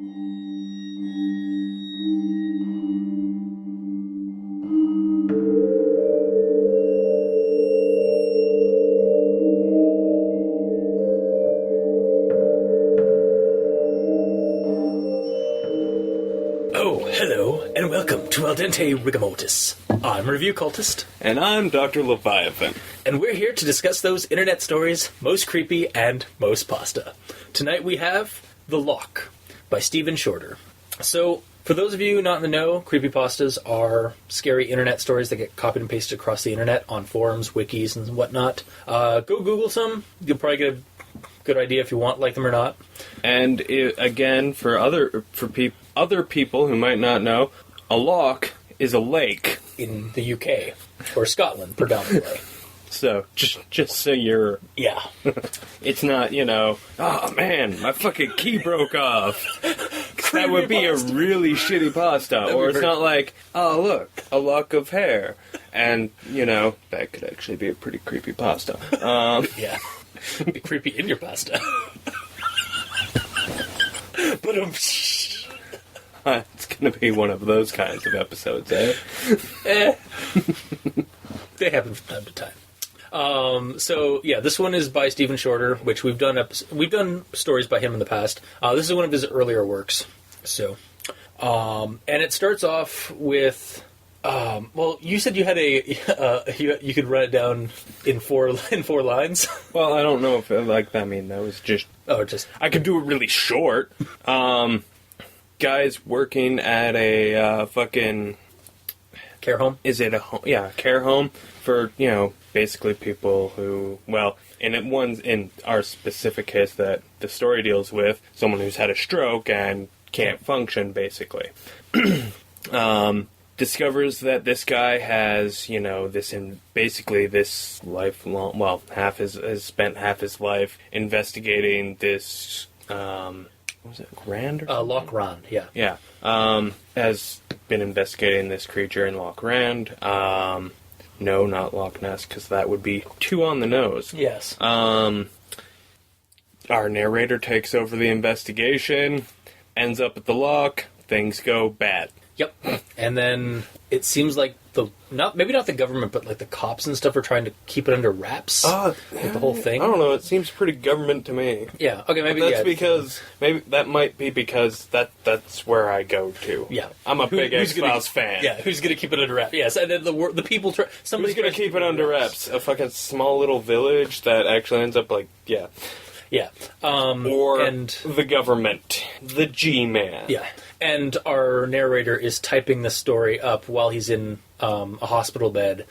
Oh, hello, and welcome to Dente Rigamortis. I'm Review Cultist. And I'm Dr.Leviathan. And we're here to discuss those internet stories most creepy and most pasta. Tonight we have The Loch by Stephen Shorter. So, for those of you not in the know, creepypastas are scary internet stories that get copied and pasted across the internet on forums, wikis, and whatnot. Go Google some. You'll probably get a good idea if you like them or not. And again, for other people who might not know, a loch is a lake In the UK, or Scotland, predominantly. So, just so you're... Yeah. It's not, oh man, my fucking key broke off. That would be a really shitty pasta. Or it's not like, oh look, a lock of hair. And, that could actually be a pretty creepy pasta. Yeah. Be creepy in your pasta. But it's gonna be one of those kinds of episodes, eh? They happen from time to time. So yeah, this one is by Stephen Shorter, which we've done stories by him in the past. This is one of his earlier works. So, and it starts off with. Well, you said you had you could write it down in four lines. Well, I don't know if that was just. Oh, just I could do it really short. Guys working at a fucking care home. Is it a home? Yeah, care home for basically people who, well, in our specific case that the story deals with, someone who's had a stroke and can't function, basically. Discovers that this guy has, this lifelong, well, has spent half his life investigating this, what was it, Rand? Loch Rand, yeah. Yeah. Has been investigating this creature in Loch Rand. No, not Loch Ness, because that would be too on the nose. Yes. Our narrator takes over the investigation, ends up at the loch, things go bad. Yep. And then it seems like maybe not the government, but like the cops and stuff are trying to keep it under wraps. The whole thing. I don't know. It seems pretty government to me. Yeah. Okay. Maybe that might be because that's where I go to. Yeah. I'm a big X-Files fan. Yeah. Who's going to keep it under wraps? Yes. And then the people somebody's going to keep it under wraps. A fucking small little village that actually ends up yeah. Yeah. And the government, the G-man. Yeah. And our narrator is typing the story up while he's in a hospital bed,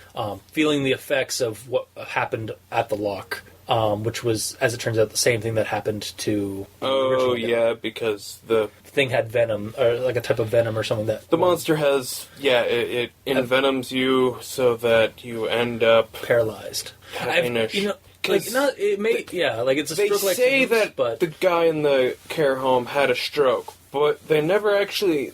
feeling the effects of what happened at the loch, which was, as it turns out, the same thing that happened to the original guy. Yeah, because the thing had venom, or like a type of venom or something that... The monster has, it envenoms you so that you end up... paralyzed. It's a stroke. They say that the guy in the care home had a stroke, but that's never actually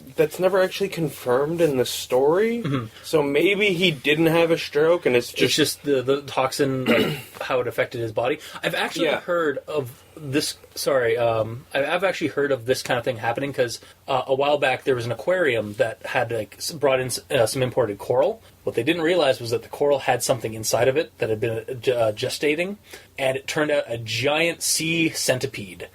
confirmed in the story. Mm-hmm. So maybe he didn't have a stroke, and it's just the toxin, how it affected his body. I've actually heard of this. Sorry, I've actually heard of this kind of thing happening because a while back there was an aquarium that had brought in some imported coral. What they didn't realize was that the coral had something inside of it that had been gestating, and it turned out a giant sea centipede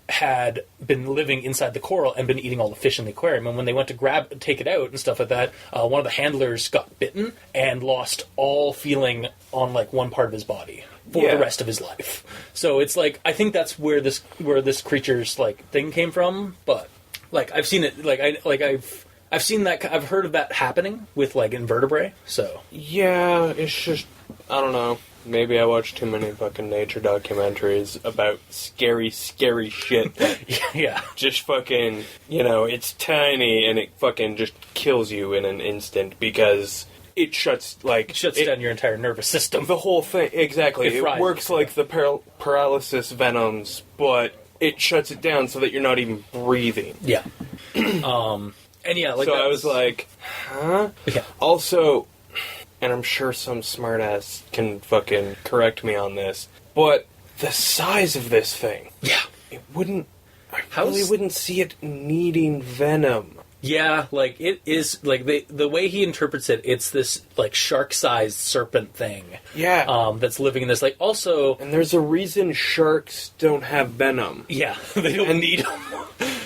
had been living inside the coral and been eating all the fish in the aquarium. And when they went to take it out and stuff like that, one of the handlers got bitten and lost all feeling on one part of his body for the rest of his life. So it's I think that's where this creature's thing came from. But I've seen it. I've seen that. I've heard of that happening with invertebrate. So yeah, it's just I don't know. Maybe I watch too many fucking nature documentaries about scary shit. Yeah. Just fucking, it's tiny and it fucking just kills you in an instant because it shuts down your entire nervous system. The whole thing, exactly. It works like the paralysis venoms, but it shuts it down so that you're not even breathing. Yeah. And yeah, so I was like, huh? Yeah. Also, and I'm sure some smartass can fucking correct me on this, but the size of this thing. Yeah. It wouldn't I really wouldn't see it needing venom. Yeah, like, it is, like, the way he interprets it, it's this, like, shark-sized serpent thing. Yeah. That's living in this, like, also... And there's a reason sharks don't have venom. Yeah, they don't need them.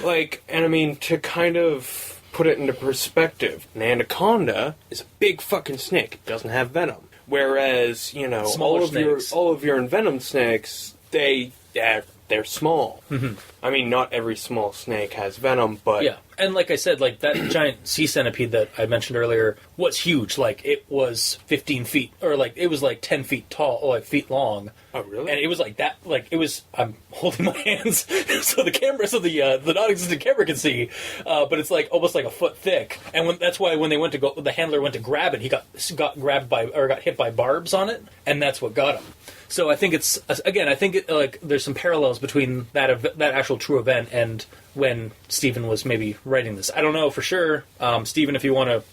Like, and I mean, to kind of put it into perspective, an anaconda is a big fucking snake. It doesn't have venom. Whereas, you know, all of your envenomed snakes, they're small. Mm-hmm. I mean, not every small snake has venom, but... Yeah, and like I said, like, that giant sea centipede that I mentioned earlier was huge. Like, it was 15 feet, or, like, it was, like, 10 feet tall, or, like, feet long. Oh, really? And it was, like, that, like, it was... I'm holding my hands so the non-existent camera can see, but it's, like, almost, like, a foot thick. And that's why when the handler went to grab it, he got hit by barbs on it, and that's what got him. So I think it's, again, like, there's some parallels between that actual true event and when Stephen was maybe writing this. I don't know for sure. Stephen, if you want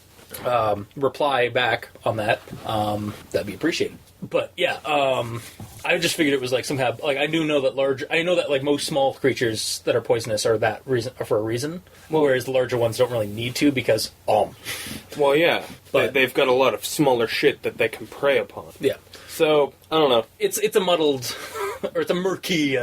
to reply back on that, that'd be appreciated. But yeah, I just figured it was like somehow, like, I know that like most small creatures that are poisonous are for a reason, whereas the larger ones don't really need to because Well, yeah, but they've got a lot of smaller shit that they can prey upon. Yeah. So, I don't know. It's a muddled, or it's a murky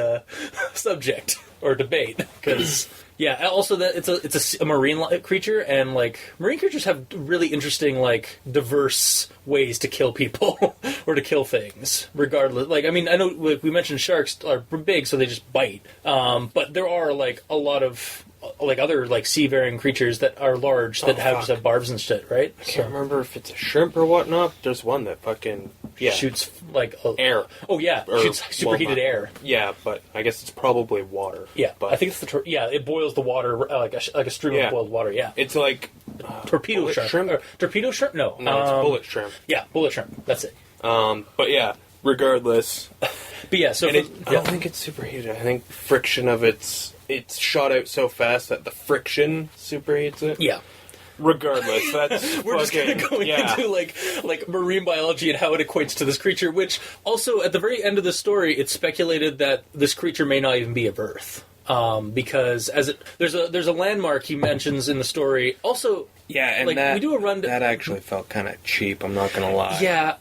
subject or debate, because, yeah, also that it's a marine creature, and, like, marine creatures have really interesting, like, diverse ways to kill people, or to kill things, regardless. Like, I mean, I know, like, we mentioned sharks are big, so they just bite, but there are, like, a lot of... like other like sea-faring creatures that are large that have barbs and shit, right? I can't remember if it's a shrimp or whatnot. There's one that fucking shoots like air. Oh yeah, shoots superheated air. Yeah, but I guess it's probably water. Yeah, but I think it's it boils the water like a stream of boiled water. Yeah, it's like torpedo shrimp. Torpedo shrimp? No, it's bullet shrimp. Yeah, bullet shrimp. That's it. But yeah, regardless. But yeah, so I don't think it's superheated. I think friction of it's shot out so fast that the friction superheats it. Yeah. Regardless, that's we're just kind of going into like marine biology and how it equates to this creature. Which also, at the very end of the story, it's speculated that this creature may not even be of Earth, because there's a landmark he mentions in the story. Also, yeah, and like, we do a rundown. That actually felt kind of cheap. I'm not gonna lie. Yeah.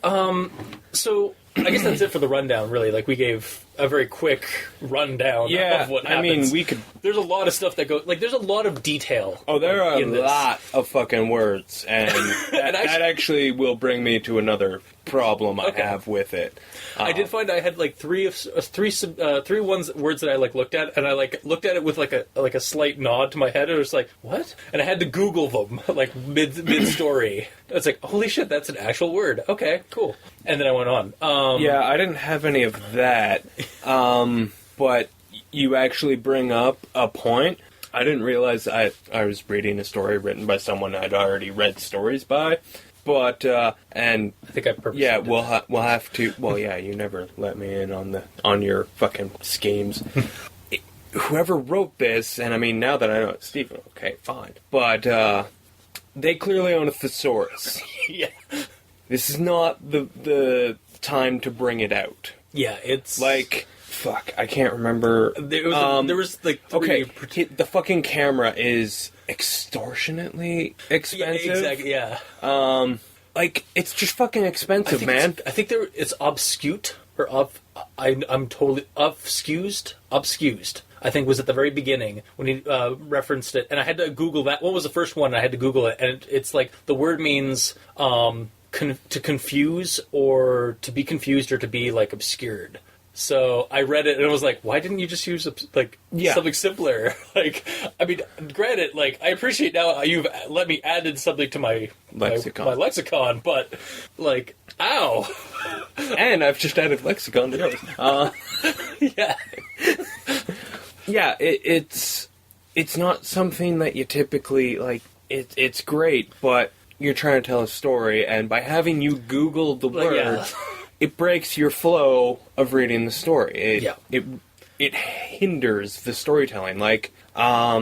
So I guess that's it for the rundown. Really, like we gave a very quick rundown of what happens. I mean, there's a lot of stuff that goes... Like, there's a lot of detail. Oh, there are a lot of fucking words, and that actually will bring me to another problem I have with it. I did find I had like three words that I like looked at, and I like looked at it with like a slight nod to my head, and I was like, what? And I had to Google them like mid story. It's like, holy shit, that's an actual word. Okay, cool. And then I went on. I didn't have any of that. But you actually bring up a point. I didn't realize I was reading a story written by someone I'd already read stories by. But and I think I purposely we'll have to. Well, yeah, you never let me in on your fucking schemes. Whoever wrote this, and I mean now that I know it's Stephen, okay, fine. But they clearly own a thesaurus. Yeah, this is not the time to bring it out. Yeah, it's like. Fuck, I can't remember. There was like the fucking camera is extortionately expensive. Yeah, exactly. Yeah. Like it's just fucking expensive, man. I think it's obscute or I'm totally obscused. I think was at the very beginning when he referenced it, and I had to Google that. What was the first one? I had to Google it, and it's like the word means to confuse or to be confused or to be like obscured. So I read it and I was like, why didn't you just use something simpler? Like, I mean, granted, like I appreciate now you've let me added something to my lexicon, but like, ow. And I've just added lexicon to yours. Yeah. Yeah, it's not something that you typically like. It's great, but you're trying to tell a story, and by having you Google the word, it breaks your flow of reading the story. It hinders the storytelling. Like, I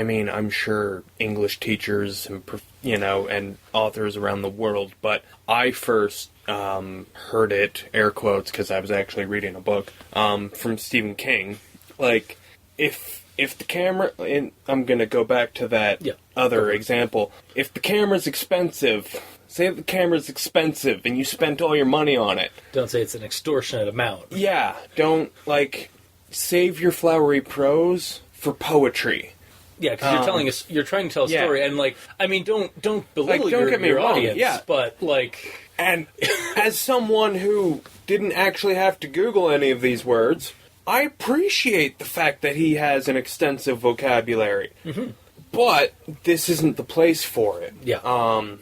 mean, I'm sure English teachers and authors around the world, but I first heard it, air quotes, because I was actually reading a book from Stephen King. Like, if if the camera, and I'm going to go back to that other example, if the camera's expensive, say the camera's expensive and you spent all your money on it. Don't say it's an extortionate amount. Yeah, don't, like, save your flowery prose for poetry. Yeah, because you're trying to tell a story, and, like, I mean, don't belittle your audience, but, like... And as someone who didn't actually have to Google any of these words, I appreciate the fact that he has an extensive vocabulary. Mm-hmm. But this isn't the place for it. Yeah. And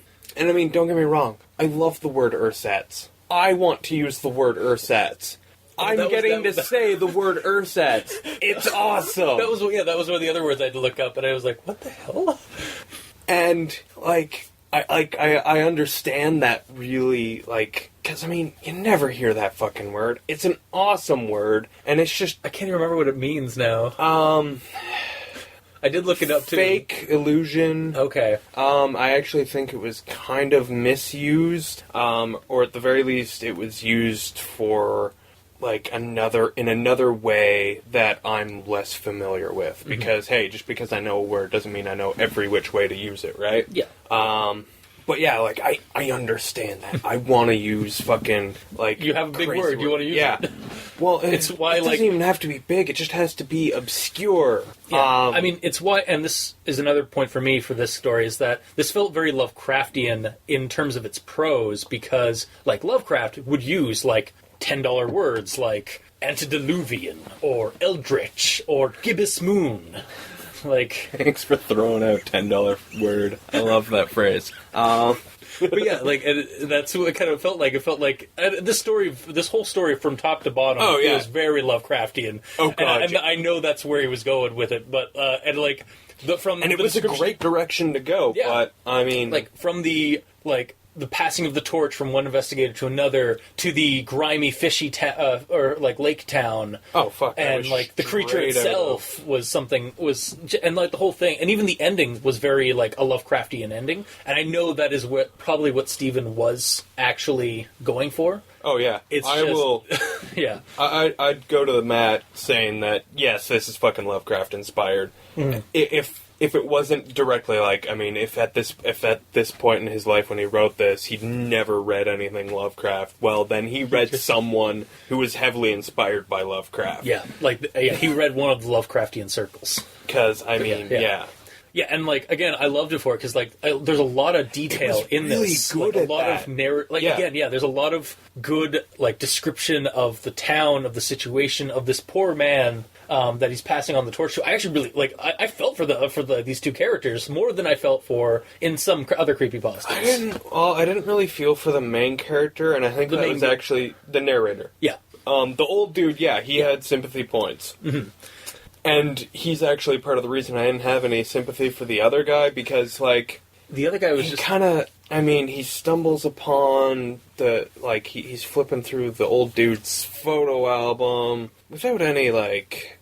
I mean, don't get me wrong, I love the word ersatz. I want to use the word ersatz. I'm getting to say the word ersatz. It's awesome. That was one of the other words I had to look up, and I was like, what the hell? And, like... I understand that really, like, because, I mean, you never hear that fucking word. It's an awesome word, and it's just... I can't even remember what it means now. I did look it up, too. Fake illusion. Okay. I actually think it was kind of misused, or at the very least, it was used for... like in another way that I'm less familiar with. Because, hey, just because I know a word doesn't mean I know every which way to use it, right? Yeah. But yeah, like, I understand that. I want to use fucking, like... You have a big word, you want to use it. Well, it doesn't even have to be big, it just has to be obscure. Yeah. I mean, it's why, and this is another point for me for this story, is that this felt very Lovecraftian in terms of its prose, because, like, Lovecraft would use, like, $10 words like antediluvian or eldritch or gibbous moon. Like, thanks for throwing out $10 word. I love that phrase. But yeah, like, and that's what it kind of felt like. It felt like this whole story from top to bottom feels very Lovecraftian. Oh god, and I know that's where he was going with it. But and like it was a great direction to go. Yeah. But I mean, like from the passing of the torch from one investigator to another, to the grimy, fishy, lake town. Oh fuck! And like the creature itself and like the whole thing, and even the ending was very like a Lovecraftian ending. And I know that is probably what Stephen was actually going for. Oh yeah, Yeah, I'd go to the mat saying that yes, this is fucking Lovecraft inspired. Mm-hmm. If it wasn't directly like, I mean, if at this point in his life when he wrote this, he'd never read anything Lovecraft, well, then he read someone who was heavily inspired by Lovecraft. Yeah, he read one of the Lovecraftian circles. Because, I mean, yeah. Yeah, and like again, I loved it for it because like there's a lot of detail in really this. Good like, at a lot that. of again, there's a lot of good like description of the town, of the situation, of this poor man that he's passing on the torch to. I actually really like. I felt for these two characters more than I felt for in some other creepypastas. I didn't really feel for the main character, and I think that was actually the narrator. Yeah. The old dude. Yeah, he had sympathy points. Mm-hmm. And he's actually part of the reason I didn't have any sympathy for the other guy, because, like... The other guy was just... kind of... I mean, he stumbles upon the... Like, he's flipping through the old dude's photo album without any, like,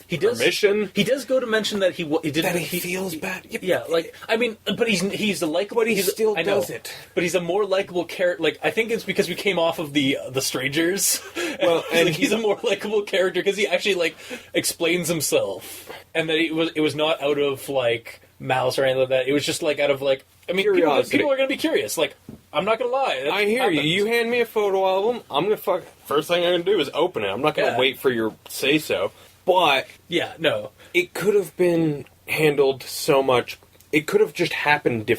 permission. He does go to mention that he didn't... That he feels bad. Yeah, like, I mean, but he's a likable... But he still does it. But he's a more likable character. Like, I think it's because we came off of the Strangers. Well, and he's a more likable character because he actually, like, explains himself. And that it was not out of, like, malice or anything like that. It was just, like, out of, like... I mean, people are going to be curious. Like, I'm not going to lie. I hear you. You hand me a photo album, I'm going to first thing I'm going to do is open it. I'm not going to wait for your say-so. But... Yeah, no. It could have been handled so much... It could have just happened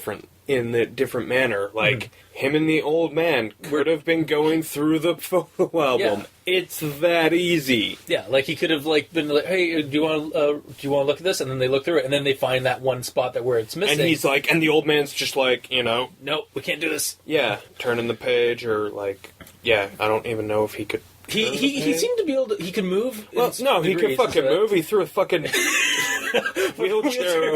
in a different manner. Like, him and the old man could have been going through the photo album. Yeah. It's that easy. Yeah, like he could have like been like, "Hey, do you want to look at this?" And then they look through it, and then they find that one spot where it's missing. And he's like, and the old man's just like, nope, we can't do this. Yeah, turning the page or like, I don't even know if he could. He seemed to be able to. He could move. Well, no, he could fucking move. He threw a fucking wheelchair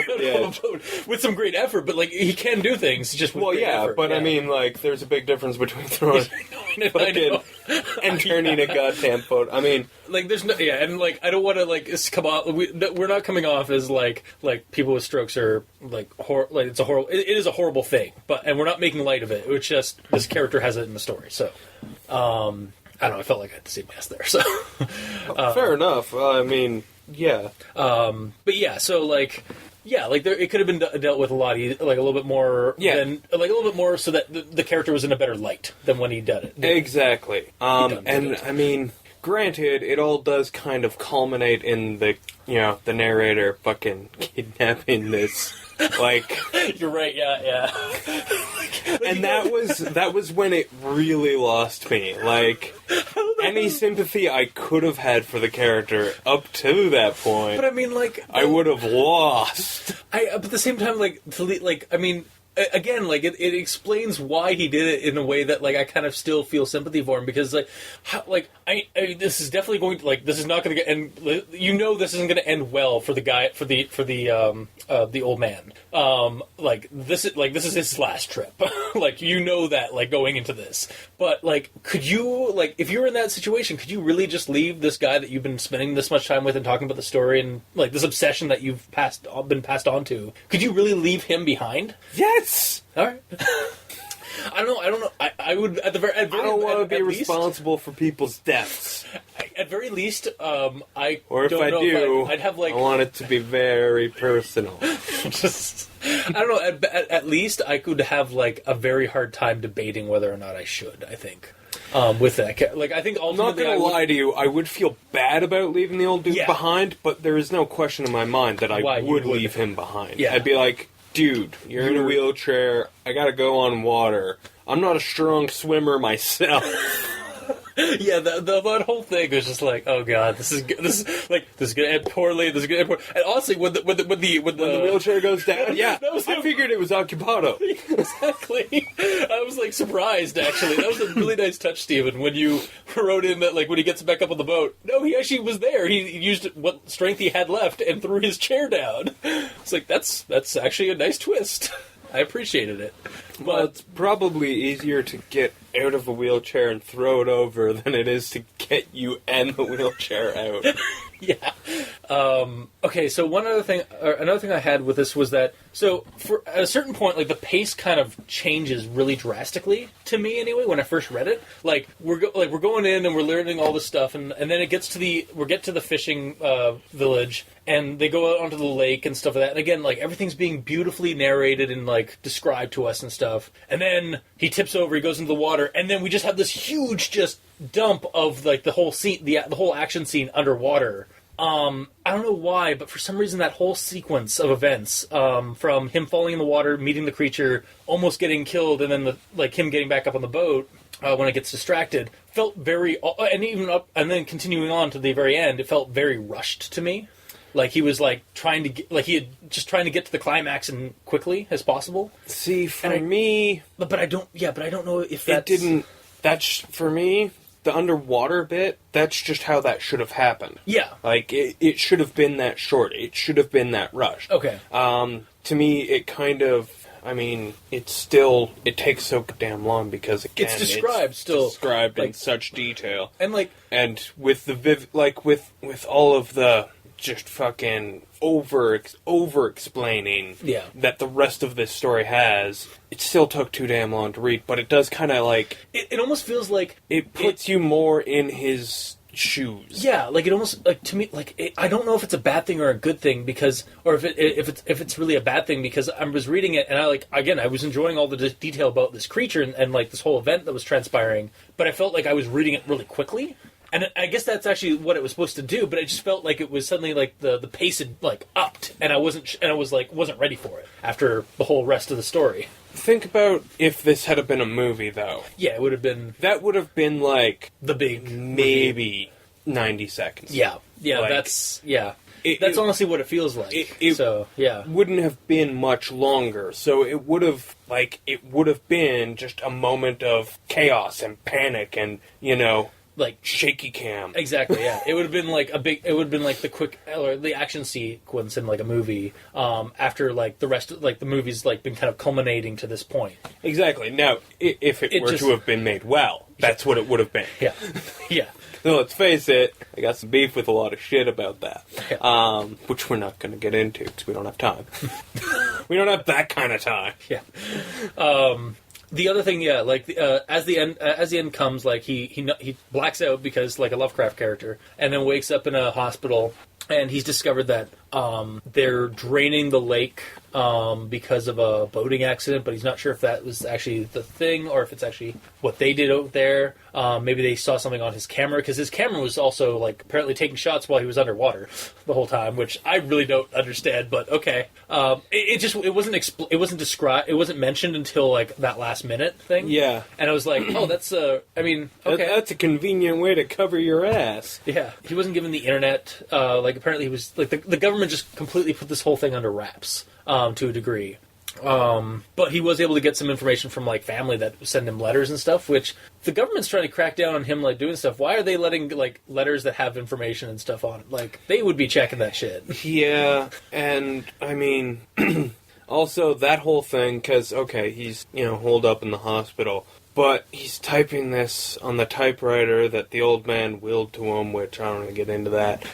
with some great effort, but like he can do things just with great effort. But I mean, like, there's a big difference between throwing and turning a goddamn photo. I mean, like, there's no, and like, I don't want to like come off. We're not coming off as like people with strokes are like it's a horrible. It is a horrible thing, and we're not making light of it. It's just this character has it in the story, so. I don't know, I felt like I had to say my ass there, so... Fair enough. I mean, Yeah. But yeah, so like, yeah, like there, it could have been dealt with a lot, like a little bit more, than, like a little bit more, so that the character was in a better light than when he did it. Exactly. And I mean, granted, it all does kind of culminate in the narrator fucking kidnapping this. Like, you're right, yeah. And that was when it really lost me. Like, any sympathy I could have had for the character up to that point, but I mean, like, I would have lost. But at the same time, I mean, again, like it explains why he did it in a way that, like, I kind of still feel sympathy for him, because I this is definitely going to, like, this is not going to get, and this isn't going to end well for the guy, for the old man. This is his last trip. Like, that, like, going into this. But, like, could you, like, if you were in that situation, could you really just leave this guy that you've been spending this much time with and talking about the story and, like, this obsession that you've been passed on to? Could you really leave him behind? Yes. All right. I don't know. I would at the very. I don't want to be responsible for people's deaths. At very least, I. Or if don't I know do, I'd have, like, I want it to be very personal. I don't know. At least I could have, like, a very hard time debating whether or not I should. I think. With that, like, I think ultimately, I'm not gonna lie to you, I would feel bad about leaving the old dude behind, but there is no question in my mind that I would leave him behind. Yeah. I'd be like, dude, you're in a wheelchair, I gotta go on water. I'm not a strong swimmer myself. Yeah, that whole thing was just like, oh god, this is gonna end poorly. This is gonna end poorly. And honestly, when the wheelchair goes down, I figured it was Occupado. Exactly. I was, like, surprised, actually. That was a really nice touch, Stephen, when you wrote in that, like, when he gets back up on the boat, no, he actually was there. He used what strength he had left and threw his chair down. It's like, that's actually a nice twist. I appreciated it. But well, it's probably easier to get out of a wheelchair and throw it over than it is to get you and the wheelchair out. Yeah. Okay, so another thing I had with this was that, so for at a certain point, like, the pace kind of changes really drastically to me anyway when I first read it. Like, we're going in and we're learning all this stuff, and then it gets to the fishing village, and they go out onto the lake and stuff like that. And again, like, everything's being beautifully narrated and, like, described to us and stuff. And then he tips over, he goes into the water, and then we just have this huge just dump of, like, the whole scene, the whole action scene underwater. I don't know why, but for some reason that whole sequence of events, from him falling in the water, meeting the creature, almost getting killed, and then him getting back up on the boat when it gets distracted, felt very, and then continuing on to the very end, it felt very rushed to me. Like, he was, like, trying to get to the climax and quickly as possible. See, for me, but I don't know if it didn't. That's for me. The underwater bit, that's just how that should have happened. Yeah. Like, it should have been that short. It should have been that rushed. Okay. To me, it kind of, I mean, it takes so damn long because, again, it's described in such detail. And, like... And with the with all of the just fucking over-explaining that the rest of this story has, it still took too damn long to read, but it does kind of, like... It almost feels like... It puts you more in his shoes. Yeah, like, it almost, like, to me, like, I don't know if it's a bad thing or a good thing, because... Or if it's really a bad thing, because I was reading it, and I was enjoying all the detail about this creature and, like, this whole event that was transpiring, but I felt like I was reading it really quickly. And I guess that's actually what it was supposed to do, but I just felt like it was suddenly, like, the pace had, like, upped, and I wasn't ready for it after the whole rest of the story. Think about if this had been a movie, though. Yeah, it would have been... That would have been, like... The big... Maybe 90 seconds. Yeah, like, that's... Yeah. That's honestly what it feels like. It wouldn't have been much longer, so it would have been just a moment of chaos and panic and, like, shaky cam. Exactly, yeah. It would have been like the quick, or the action sequence in, like, a movie, after, like, the rest of, like, the movie's, like, been kind of culminating to this point. Exactly. Now, if it were to have been made well, that's what it would have been. Yeah. Yeah. So let's face it, I got some beef with a lot of shit about that. Yeah. Which we're not going to get into, because we don't have time. We don't have that kind of time. Yeah. The other thing, like, as the end comes, like, he blacks out because, like, a Lovecraft character, and then wakes up in a hospital, and he's discovered that they're draining the lake because of a boating accident, but he's not sure if that was actually the thing or if it's actually what they did out there. Maybe they saw something on his camera, because his camera was also like apparently taking shots while he was underwater the whole time, which I really don't understand. But okay, it wasn't described. It wasn't mentioned until like that last minute thing. Yeah, and I was like, oh, that's I mean, okay, that's a convenient way to cover your ass. Yeah, he wasn't given the internet. Like apparently he was like the government just completely put this whole thing under wraps to a degree. But he was able to get some information from like family that send him letters and stuff, which the government's trying to crack down on him like doing stuff. Why are they letting like letters that have information and stuff on it? Like they would be checking that shit. Yeah, and I mean, also that whole thing, because okay, he's holed up in the hospital. But he's typing this on the typewriter that the old man willed to him, which I don't want to get into that.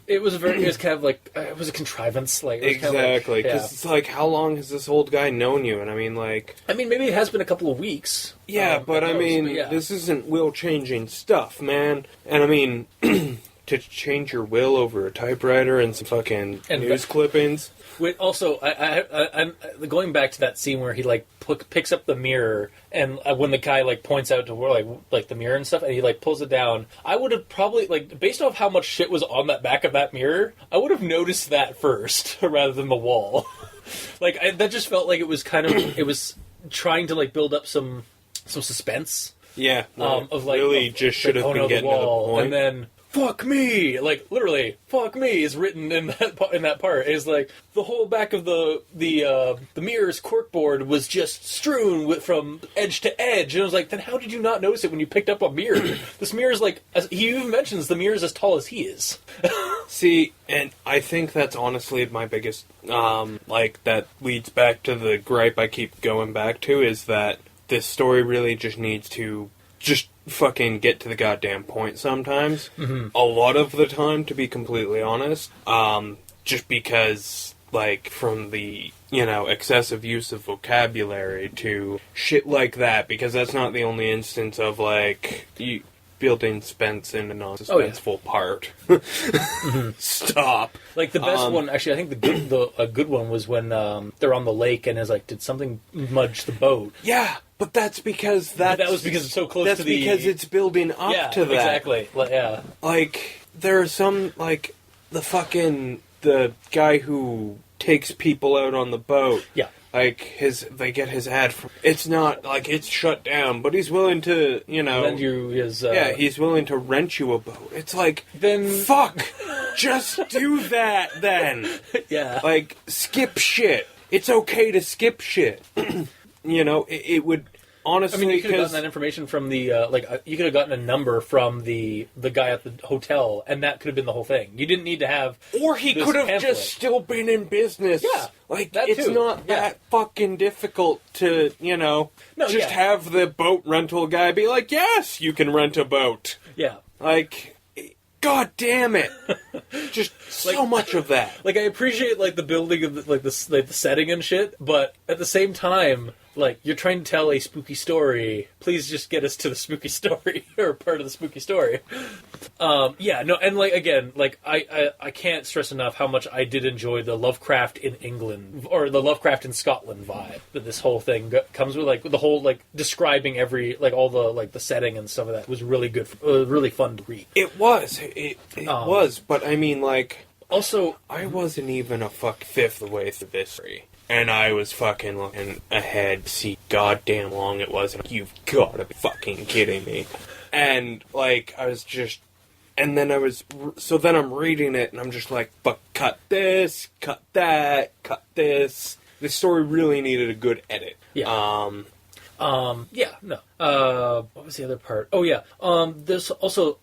It was kind of like, it was a contrivance. Like exactly, because it's like, how long has this old guy known you? And I mean, maybe it has been a couple of weeks. Yeah, but I mean, this isn't will-changing stuff, man. And I mean, to change your will over a typewriter and some fucking news clippings. Wait, also, I'm going back to that scene where he like picks up the mirror, and when the guy like points out to where like the mirror and stuff, and he like pulls it down. I would have probably like, based off how much shit was on that back of that mirror, I would have noticed that first rather than the wall. That just felt like it was kind of it was trying to like build up some suspense. Yeah, of like really just should have been getting to the point, and then. Fuck me! Like literally, "fuck me" is written in that part. It's like the whole back of the mirror's corkboard was just strewn from edge to edge, and I was like, then how did you not notice it when you picked up a mirror? This mirror's like, as he even mentions, the mirror's as tall as he is. See, and I think that's honestly my biggest that leads back to the gripe I keep going back to, is that this story really just needs to just fucking get to the goddamn point sometimes. Mm-hmm. A lot of the time, to be completely honest. Just because, like, from the, excessive use of vocabulary to shit like that, because that's not the only instance of, like, building suspense in a non-suspenseful part. Mm-hmm. Stop. Like, the best one, actually, I think a good one was when they're on the lake and is like, did something smudge the boat? Yeah. But that's because that was because it's so close to the... That's because it's building up to that. Exactly. Yeah. Like, there are some, like, the guy who takes people out on the boat. Yeah. Like, they get his ad from... It's not, like, it's shut down, but he's willing to, lend you his... Yeah, he's willing to rent you a boat. It's like, then... Fuck! Just do that, then! Yeah. Like, skip shit. It's okay to skip shit. It would... Honestly, I mean, you could have gotten that information from the, you could have gotten a number from the guy at the hotel, and that could have been the whole thing. You didn't need to have... Or he could have just still been in business. Yeah. Like, that it's too. not that fucking difficult to, have the boat rental guy be like, yes, you can rent a boat. Yeah. Like... God damn it! Just so much of that. Like, I appreciate, like, the building of, the setting and shit, but at the same time, like, you're trying to tell a spooky story. Please just get us to the spooky story, or part of the spooky story. And, like, again, like, I can't stress enough how much I did enjoy the Lovecraft in England, or the Lovecraft in Scotland vibe that this whole thing comes with, like, the whole, like, describing every, like, all the, like, the setting and stuff of that was really good, really fun to read. It was. It was, but I mean, like... Also... I wasn't even a fifth of the way through this story. And I was fucking looking ahead to see goddamn long it was, and you've gotta be fucking kidding me. And, like, I was just... And then so then I'm reading it, and I'm just like, but cut this, cut that, cut this. This story really needed a good edit. Yeah. What was the other part? Oh, yeah. There's also...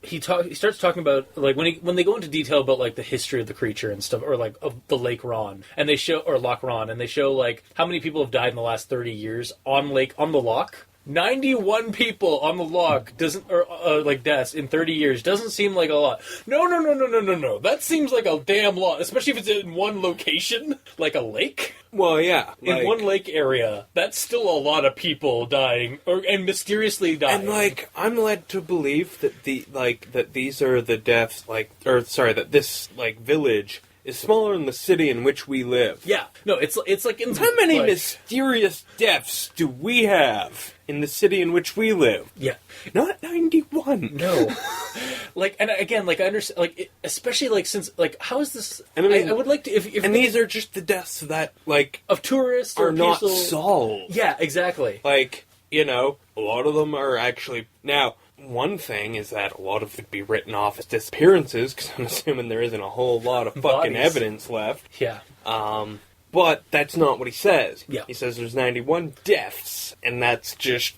he starts talking about, like, when they go into detail about, like, the history of the creature and stuff, or, like, of the Lake Ron, and they show, or Loch Ron, and they show, like, how many people have died in the last 30 years on the Loch, 91 people on the Loch doesn't, or like deaths in 30 years doesn't seem like a lot. No. That seems like a damn lot, especially if it's in one location, like a lake. Well, yeah, in one lake area, that's still a lot of people dying, and mysteriously dying. And like, I'm led to believe that that these are the deaths, that this village is smaller than the city in which we live. Yeah, no, it's like in how many mysterious deaths do we have in the city in which we live? Yeah, not 91. No, and again, I understand, especially since how is this? And I would like to if and these are just the deaths that of tourists are or not solved. Yeah, exactly. A lot of them are actually now. One thing is that a lot of it could be written off as disappearances, because I'm assuming there isn't a whole lot of fucking evidence left. Yeah. But that's not what he says. Yeah. He says there's 91 deaths, and that's just...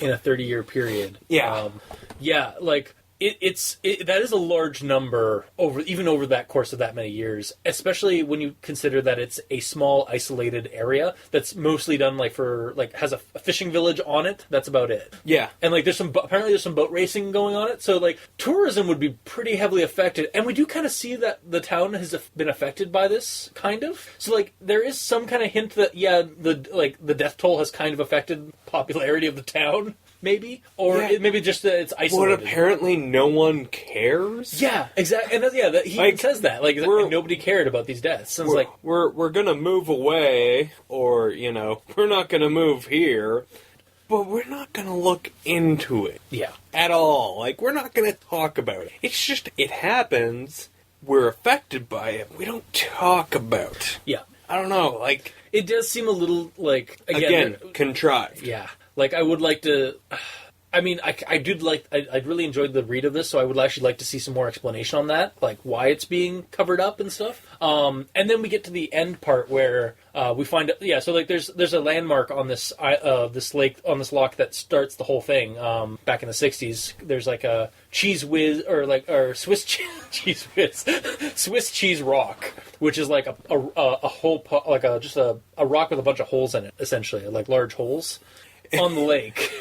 in a 30-year period. Yeah. That is a large number over that course of that many years, especially when you consider that it's a small isolated area that's mostly done has a fishing village on it. That's about it. Yeah. And there's some boat racing going on it. So tourism would be pretty heavily affected, and we do kind of see that the town has been affected by this kind of. So there is some kind of hint that the death toll has kind of affected popularity of the town. Maybe, or maybe just that it's isolated. But apparently, no one cares. Yeah, exactly, and he says that nobody cared about these deaths. And we're gonna move away, or we're not gonna move here, but we're not gonna look into it. Yeah, at all. We're not gonna talk about it. It's just it happens. We're affected by it. We don't talk about it. Yeah, I don't know. It does seem a little again contrived. Yeah. I would like to... I'd really enjoyed the read of this, so I would actually like to see some more explanation on that, why it's being covered up and stuff. And then we get to the end part where we find... Yeah, so there's a landmark on this lake, on this loch that starts the whole thing. Back in the 60s, there's a cheese whiz, or Swiss cheese whiz, Swiss cheese rock, which is a hole, just a rock with a bunch of holes in it, essentially, large holes. On the lake,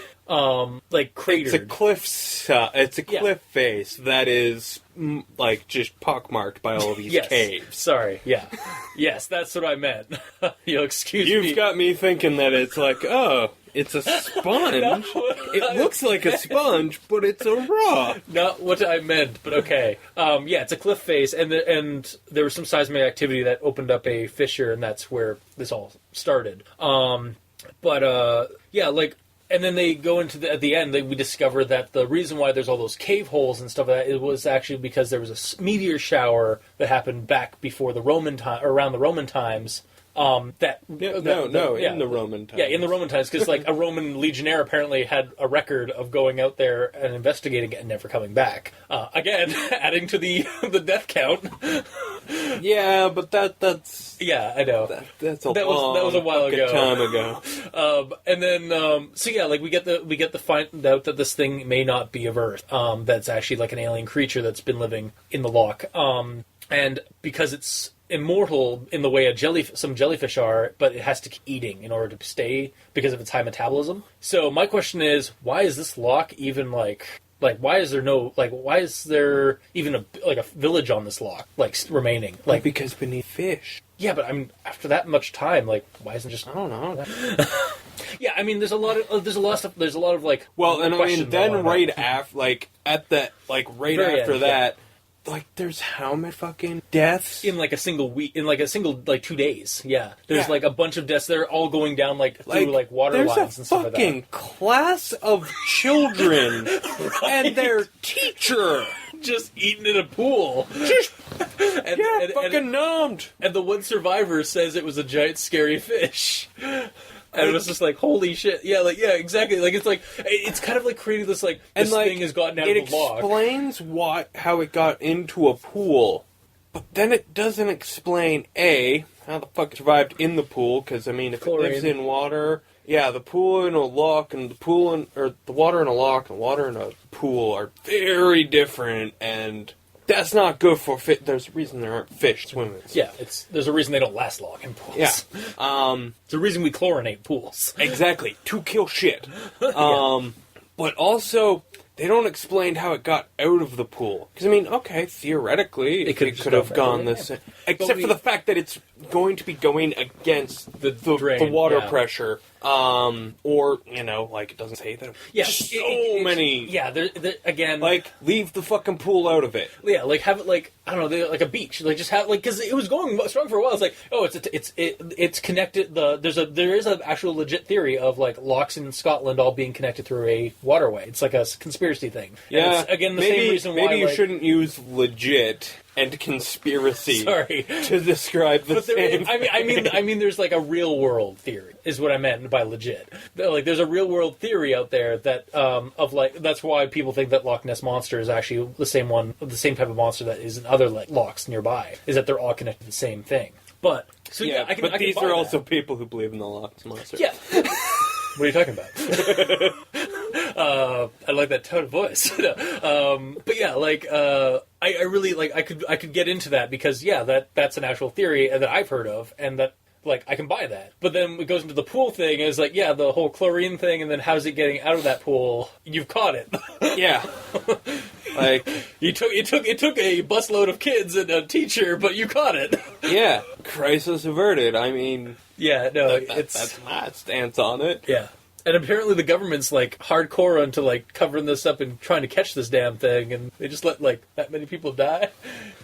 cratered. It's a cliff face that is just pockmarked by all of these caves. Sorry, yeah, yes, that's what I meant. Excuse me. You've got me thinking that it's it's a sponge. It looks like a sponge, but it's a rock. Not what I meant, but okay. It's a cliff face, and there was some seismic activity that opened up a fissure, and that's where this all started. And then they go into at the end, we discover that the reason why there's all those cave holes and stuff like that, it was actually because there was a meteor shower that happened back before the Roman time, around the Roman times. In the Roman times. Yeah, in the Roman times, because a Roman legionnaire apparently had a record of going out there and investigating it and never coming back. Again, adding to the death count. Yeah, but that's... Yeah, I know. That was a while ago. Time ago. And then, we get the find out that this thing may not be of Earth. That's actually an alien creature that's been living in the Loch. And because it's immortal in the way some jellyfish are, but it has to keep eating in order to stay because of its high metabolism. So my question is, why is this Loch even why is there even a village on this Loch remaining? Because beneath fish. Yeah, but after that much time, why isn't just... I don't know. Yeah, there's a lot of stuff. There's a lot of Well, and then right after, at that, right after that. There's how many fucking deaths? In a single week, in a single 2 days, yeah. There's a bunch of deaths. They're all going down through water lines and stuff like that. There's a fucking class of children and their teacher just eating in a pool. Fucking numbed. And the one survivor says it was a giant scary fish. And it was just holy shit. Yeah, exactly. It's kind of creating this, this thing has gotten out of the log. It explains how it got into a pool, but then it doesn't explain, A, how the fuck it survived in the pool, because, if Chlorine. It lives in water, the pool in a loch, and the water in a loch, and the water in a pool are very different, and that's not good for fish. There's a reason there aren't fish swimming. Yeah, there's a reason they don't last long in pools. Yeah. It's a reason we chlorinate pools. Exactly. To kill shit. But also, they don't explain how it got out of the pool. Because, I mean, okay, theoretically, it could have gone the same. Except for the fact that it's going to be going against the water pressure. Or, like, it doesn't say that. Yeah. Just many... Yeah, again... Like, leave the fucking pool out of it. Yeah, like, have it, like, I don't know, like a beach. Like, just have, like, because it was going strong for a while. It's like, oh, it's connected, there is an actual legit theory of, like, lochs in Scotland all being connected through a waterway. It's like a conspirity thing. Yeah. And it's, again, same reason why... Maybe you shouldn't use legit and conspiracy to describe the same thing. I mean, there's like a real world theory, is what I meant by legit. Like, there's a real world theory out there that of like that's why people think that Loch Ness monster is actually the same type of monster that is in other like lochs nearby. Is that they're all connected to the same thing? But but these are also people who believe in the Loch Ness monster. Yeah. What are you talking about? I like that tone of voice. But yeah, like I really like I could get into that because that's an actual theory that I've heard of and that like I can buy that. But then it goes into the pool thing and it's like the whole chlorine thing and then how's it getting out of that pool? You've caught it. Yeah. Like it took a busload of kids and a teacher, but you caught it. Yeah. Crisis averted. I mean, that's my stance on it. Yeah. And apparently the government's, like, hardcore onto, like, covering this up and trying to catch this damn thing, and they just let, like, that many people die.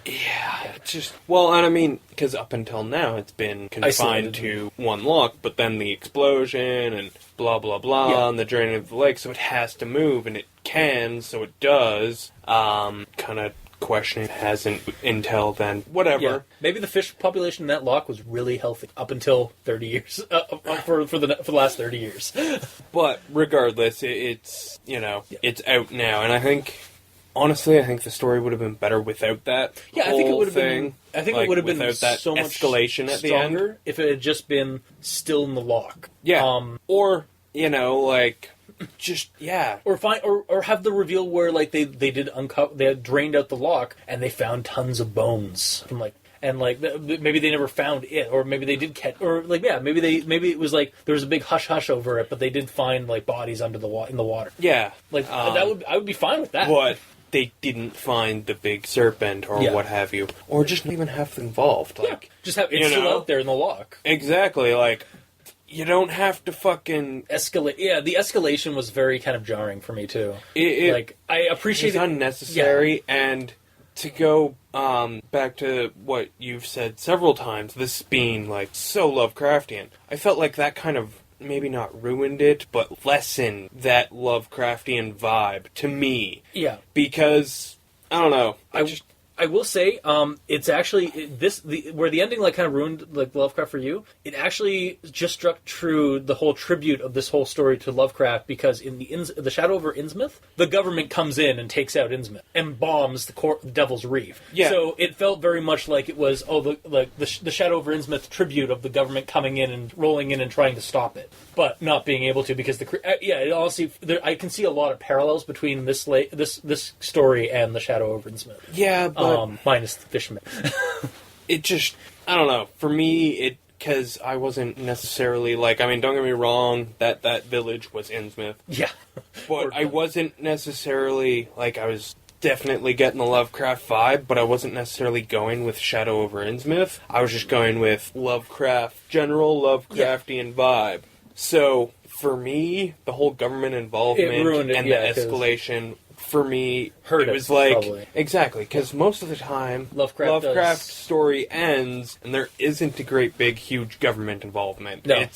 Yeah, and I mean, because up until now it's been confined to one loch, but then the explosion and blah, blah, blah, and the draining of the lake, so it has to move, and it can, so it does. Kind of questioning hasn't until then. Whatever. Yeah. Maybe the fish population in that loch was really healthy up until 30 years. For the last 30 years. But regardless, it's it's out now, and I think honestly, the story would have been better without that. Yeah, I think it would have been. I think it would have been that so much escalation at the end if it had just been still in the loch. Yeah. Or or have the reveal where like they had drained out the loch and they found tons of bones from maybe they never found it, or maybe they did catch, or maybe it was like there was a big hush over it, but they did find like bodies under in the water. Yeah, I would be fine with that. But they didn't find the big serpent or what have you, or just not even have them involved. Just have it's still out there in the loch. Exactly, you don't have to fucking escalate. Yeah, the escalation was very kind of jarring for me too. I appreciate it's unnecessary, and to go back to what you've said several times, this being so Lovecraftian, I felt like that kind of maybe not ruined it, but lessened that Lovecraftian vibe to me. Yeah, because I don't know. I will say, it's actually where the ending kind of ruined Lovecraft for you. It actually just struck true the whole tribute of this whole story to Lovecraft, because in the Shadow over Innsmouth, the government comes in and takes out Innsmouth and bombs the Devil's Reef. Yeah. So it felt very much like it was the Shadow over Innsmouth tribute of the government coming in and rolling in and trying to stop it, but not being able to because it honestly I can see a lot of parallels between this story and the Shadow over Innsmouth. Yeah. Minus the fisherman. It just, I don't know. For me, because I wasn't necessarily don't get me wrong, that village was Innsmouth. Yeah. But I wasn't necessarily, I was definitely getting the Lovecraft vibe, but I wasn't necessarily going with Shadow over Innsmouth. I was just going with general Lovecraftian vibe. So, for me, the whole government involvement and the escalation, for me, it was probably. Exactly, because most of the time, Lovecraft's story ends, and there isn't a great big, huge government involvement. No.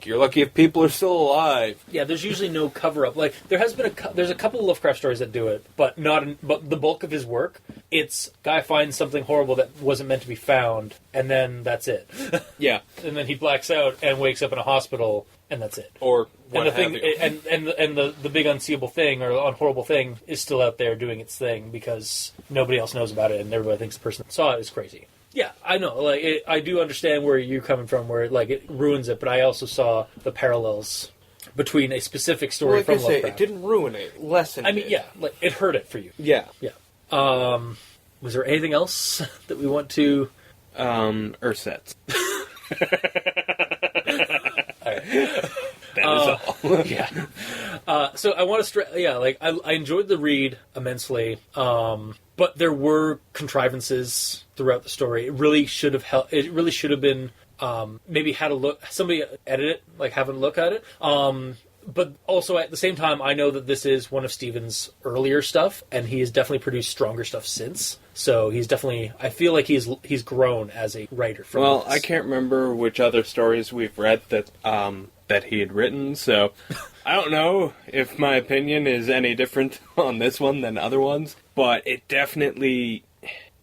You're lucky if people are still alive. Yeah, there's usually no cover-up. There's a couple of Lovecraft stories that do it, but but the bulk of his work, it's guy finds something horrible that wasn't meant to be found, and then that's it. Yeah. And then he blacks out and wakes up in a hospital, and that's it. Or what and the big unseeable thing or unhorrible thing is still out there doing its thing because nobody else knows about it, and everybody thinks the person that saw it is crazy. Yeah, I know. I do understand where you're coming from, where it ruins it, but I also saw the parallels between a specific story from Lovecraft. It didn't ruin it, lessened it. it hurt it for you. Yeah. Yeah. Was there anything else that we want to... Ursets. That is all. Yeah. So I want to I enjoyed the read immensely, but there were contrivances throughout the story. It really should have It really should have been maybe had a look. Somebody edit it, like have a look at it. But also at the same time, I know that this is one of Stephen's earlier stuff, and he has definitely produced stronger stuff since. So he's definitely, I feel like he's grown as a writer. From this. I can't remember which other stories we've read that he had written, so I don't know if my opinion is any different on this one than other ones, but it definitely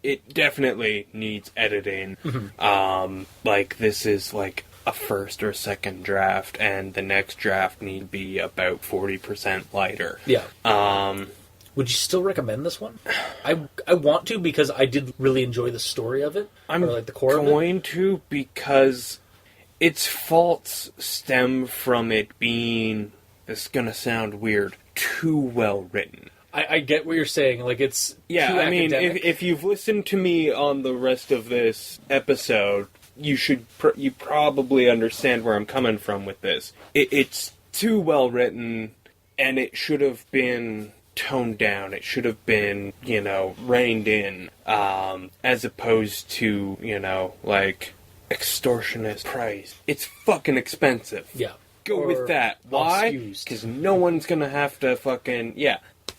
needs editing. Mm-hmm. This is like a first or second draft, and the next draft need to be about 40% lighter. Yeah. Would you still recommend this one? I want to, because I did really enjoy the story of it. I'm or like the core going to, because its faults stem from it being, this is gonna sound weird, too well written. I get what you're saying. Like, it's too academic. if you've listened to me on the rest of this episode, you probably understand where I'm coming from with this. It's too well written, and it should have been toned down. It should have been, reined in, as opposed to, like, extortionist price. It's fucking expensive. Yeah. Go with that. Why? Because no one's gonna have to fucking,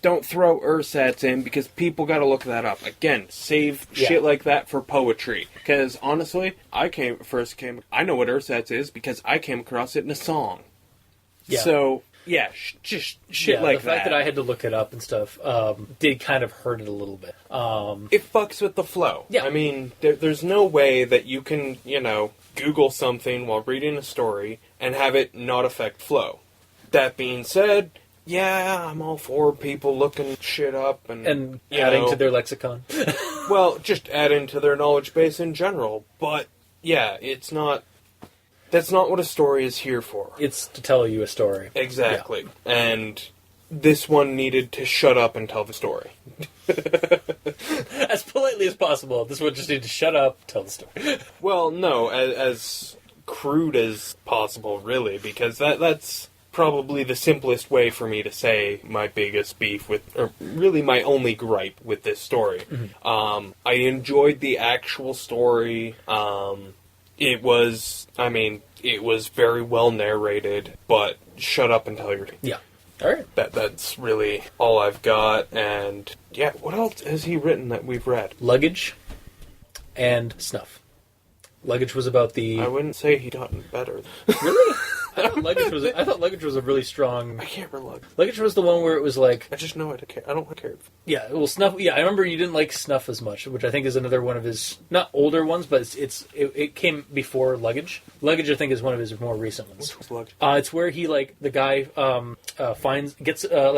don't throw Ursats in, because people gotta look that up. Again, save shit like that for poetry. Because, honestly, I know what Ursats is because I came across it in a song. Yeah. So, just shit like that. The fact that I had to look it up and stuff did kind of hurt it a little bit. It fucks with the flow. Yeah. I mean, there's no way that you can, Google something while reading a story and have it not affect flow. That being said, I'm all for people looking shit up and adding to their lexicon. Well, just adding to their knowledge base in general. But, it's not... That's not what a story is here for. It's to tell you a story. Exactly. Yeah. And this one needed to shut up and tell the story. As politely as possible. This one just needed to shut up, tell the story. Well, no, as crude as possible, really, because that's probably the simplest way for me to say my biggest beef with, or really my only gripe with this story. Mm-hmm. I enjoyed the actual story. It was very well narrated, but shut up and tell your... Yeah. All right. That's really all I've got, and what else has he written that we've read? Luggage and Snuff. Luggage was about the... I wouldn't say he'd gotten better. Really? I thought Luggage was a really strong... I can't remember Luggage. Luggage was the one where it was like... I just know I don't care. Yeah, well, Snuff... Yeah, I remember you didn't like Snuff as much, which I think is another one of his... Not older ones, but it came before Luggage. Luggage, I think, is one of his more recent ones. Which was Luggage? It's where he, like, the guy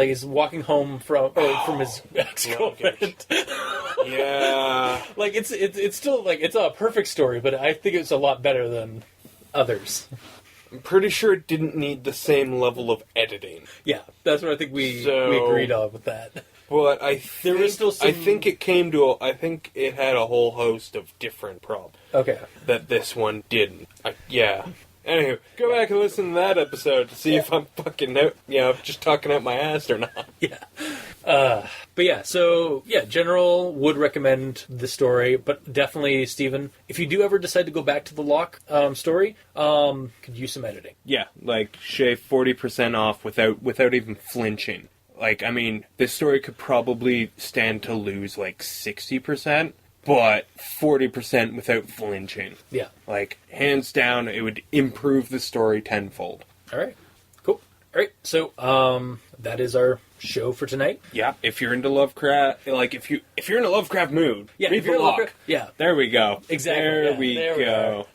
he's walking home from his ex-girlfriend. Yeah. Like, it's still, like, it's a perfect story, but I think it's a lot better than others. I'm pretty sure it didn't need the same level of editing. Yeah, that's what I think we agreed on with that. But I think it had a whole host of different problems. Okay. That this one didn't. Anywho, go back and listen to that episode to see if I'm fucking just talking out my ass or not. Yeah. General would recommend the story, but definitely, Stephen, if you do ever decide to go back to the Loch story, could use some editing. Yeah, like shave 40% off without even flinching. Like, I mean, this story could probably stand to lose like 60%. But 40% without flinching. Yeah. Like, hands down, it would improve the story tenfold. All right. Cool. All right. So, that is our show for tonight. Yeah. If you're into Lovecraft, like, if you're in a Lovecraft mood, read the Loch. There we go. Exactly. There we go.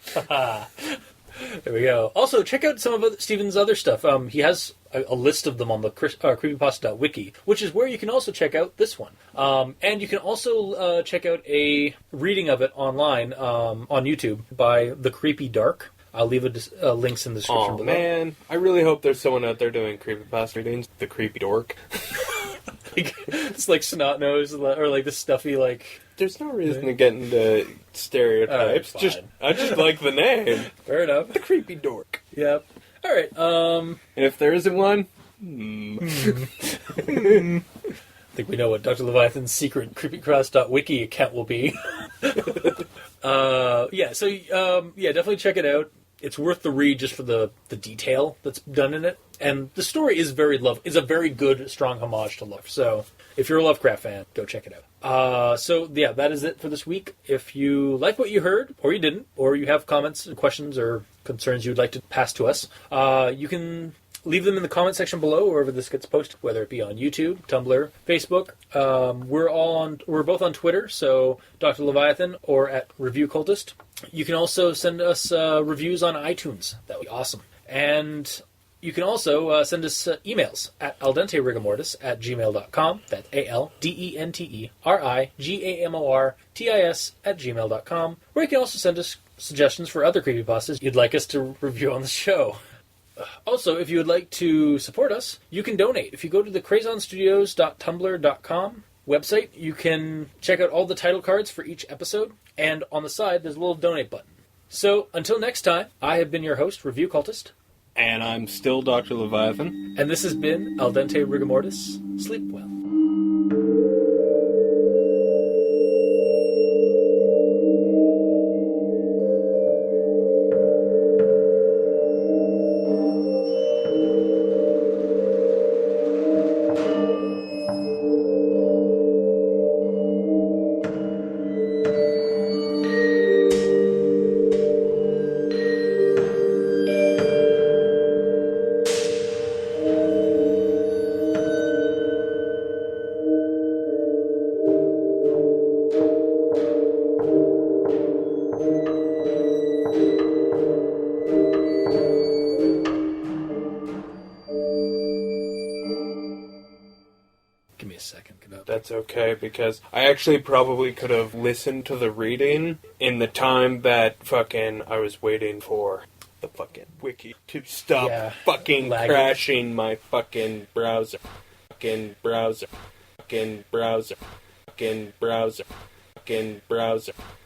There we go. Also, check out some of Stephen's other stuff. He has a list of them on the creepypasta.wiki, which is where you can also check out this one. And you can also check out a reading of it online on YouTube by TheCreepyDark. I'll leave links in the description below. Man, I really hope there's someone out there doing creepypasta readings. The Creepy Dork. it's like snot nose or like the stuffy like. There's no reason to get into stereotypes. I just like the name. Fair enough. The Creepy Dork. Yep. All right. And if there isn't one, I think we know what Dr. Leviathan's secret creepypasta.wiki account will be. Definitely check it out. It's worth the read just for the detail that's done in it. And the story is is a very good, strong homage to Loch. So if you're a Lovecraft fan, go check it out. That is it for this week. If you like what you heard, or you didn't, or you have comments, questions, or concerns you'd like to pass to us, you can leave them in the comment section below, wherever this gets posted, whether it be on YouTube, Tumblr, Facebook. We're both on Twitter, so Dr. Leviathan or at Review Cultist. You can also send us reviews on iTunes. That would be awesome. And you can also send us emails at aldenterigamortis@gmail.com. That's aldenterigamortis@gmail.com. Or you can also send us suggestions for other creepypastas you'd like us to review on the show. Also, if you would like to support us, you can donate. If you go to the crazonstudios.tumblr.com website, you can check out all the title cards for each episode, and on the side, there's a little donate button. So, until next time, I have been your host, Review Cultist. And I'm still Dr. Leviathan. And this has been Al Dente Rigamortis. Sleep well. That's okay, because I actually probably could have listened to the reading in the time that I was waiting for the fucking wiki to stop lagging. Crashing my fucking browser. Fucking browser. Fucking browser. Fucking browser. Fucking browser.